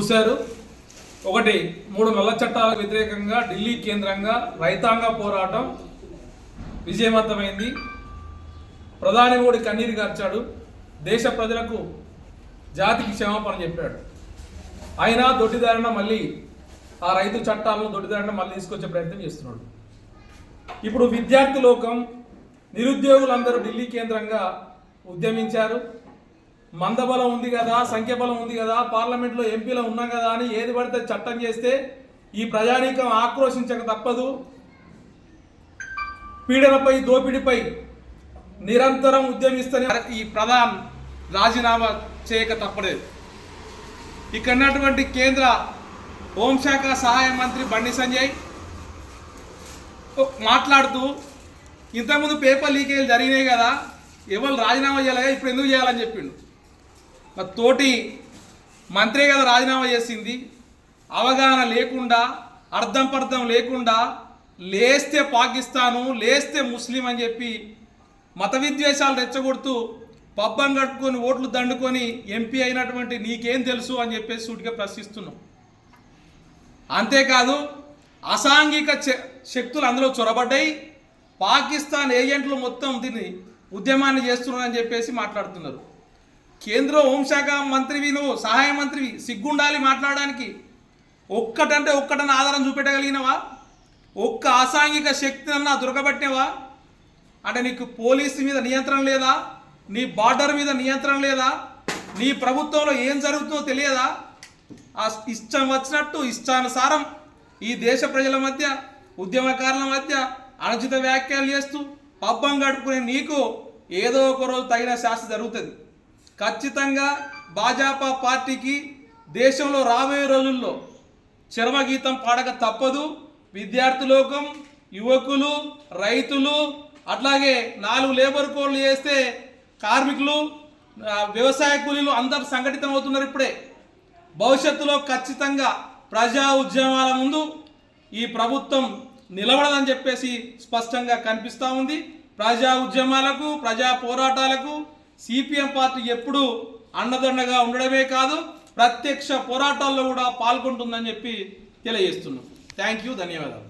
చూశారు. ఒకటి, 3 నల్ల చట్టాలకు వ్యతిరేకంగా ఢిల్లీ కేంద్రంగా రైతాంగ పోరాటం విజయవంతమైంది. ప్రధాని మోడీ కన్నీరు కార్చాడు, దేశ ప్రజలకు జాతికి క్షమాపణ చెప్పాడు. అయినా దొడ్డిదారిన మళ్ళీ ఆ రైతు చట్టాలను దొడ్డిదారిన మళ్ళీ తీసుకొచ్చే ప్రయత్నం చేస్తున్నాడు. ఇప్పుడు విద్యార్థి లోకం, నిరుద్యోగులందరూ ఢిల్లీ కేంద్రంగా ఉద్యమించారు. మందబలం ఉంది కదా, సంఖ్యాబలం ఉంది కదా, పార్లమెంట్లో ఎంపీలు ఉన్నాం కదా అని ఏది పడితే చట్టం చేస్తే ఈ ప్రజానీకం ఆక్రోశించక తప్పదు. పీడనపై, దోపిడీపై నిరంతరం ఉద్యమిస్తూనే ఈ ప్రధాని రాజీనామా చేయక తప్పలేదు. ఇక్కడ ఉన్నటువంటి కేంద్ర హోంశాఖ సహాయ మంత్రి బండి సంజయ్ మాట్లాడుతూ, ఇంతకుముందు పేపర్ లీకేజ్ జరిగినాయి కదా, ఎవరు రాజీనామా చేయాలి, ఇప్పుడు ఎందుకు చేయాలని చెప్పిండు. తోటి మంత్రే కదా రాజీనామా చేసింది. అవగాహన లేకుండా, అర్థం పర్థం లేకుండా, లేస్తే పాకిస్తాను, లేస్తే ముస్లిం అని చెప్పి మత విద్వేషాలు రెచ్చగొడుతూ పబ్బం కట్టుకొని ఓట్లు దండుకొని ఎంపీ అయినటువంటి నీకేం తెలుసు అని చెప్పేసి సూటిగా ప్రశ్నిస్తున్నాం. అంతేకాదు, అసాంఘిక శక్తులు అందులో చొరబడ్డాయి, పాకిస్తాన్ ఏజెంట్లు మొత్తం దీన్ని ఉద్యమాన్ని చేస్తున్నారని చెప్పేసి మాట్లాడుతున్నారు. కేంద్ర హోంశాఖ మంత్రివి, నువ్వు సహాయ మంత్రివి, సిగ్గుండాలి మాట్లాడడానికి. ఒక్కటన్నా ఆధారం చూపెట్టగలిగినవా? ఒక్క అసాంఘిక శక్తిని అన్నా దొరకబట్టినవా? అంటే నీకు పోలీసు మీద నియంత్రణ లేదా? నీ బార్డర్ మీద నియంత్రణ లేదా? నీ ప్రభుత్వంలో ఏం జరుగుతుందో తెలియదా? ఆ ఇష్టం వచ్చినట్టు, ఇష్టానుసారం ఈ దేశ ప్రజల మధ్య, ఉద్యమకారుల మధ్య అనుచిత వ్యాఖ్యలు చేస్తూ పబ్బం గడుపుకునే నీకు ఏదో ఒక రోజు తగిన శాస్త్ర జరుగుతుంది. ఖచ్చితంగా భాజపా పార్టీకి దేశంలో రాబోయే రోజుల్లో చరమగీతం పాడక తప్పదు. విద్యార్థి లోకం, యువకులు, రైతులు, అట్లాగే 4 లేబర్ కోడ్లు చేస్తే కార్మికులు, వ్యవసాయ కూలీలు అందరూ సంఘటితం అవుతున్నారు. ఇప్పుడే భవిష్యత్తులో ఖచ్చితంగా ప్రజా ఉద్యమాల ముందు ఈ ప్రభుత్వం నిలబడదని చెప్పేసి స్పష్టంగా కనిపిస్తూ ఉంది. ప్రజా ఉద్యమాలకు, ప్రజా పోరాటాలకు సిపిఎం పార్టీ ఎప్పుడూ అండదండగా ఉండడమే కాదు, ప్రత్యక్ష పోరాటాల్లో కూడా పాల్గొంటుందని చెప్పి తెలియజేస్తున్నాం. థ్యాంక్ యూ, ధన్యవాదాలు.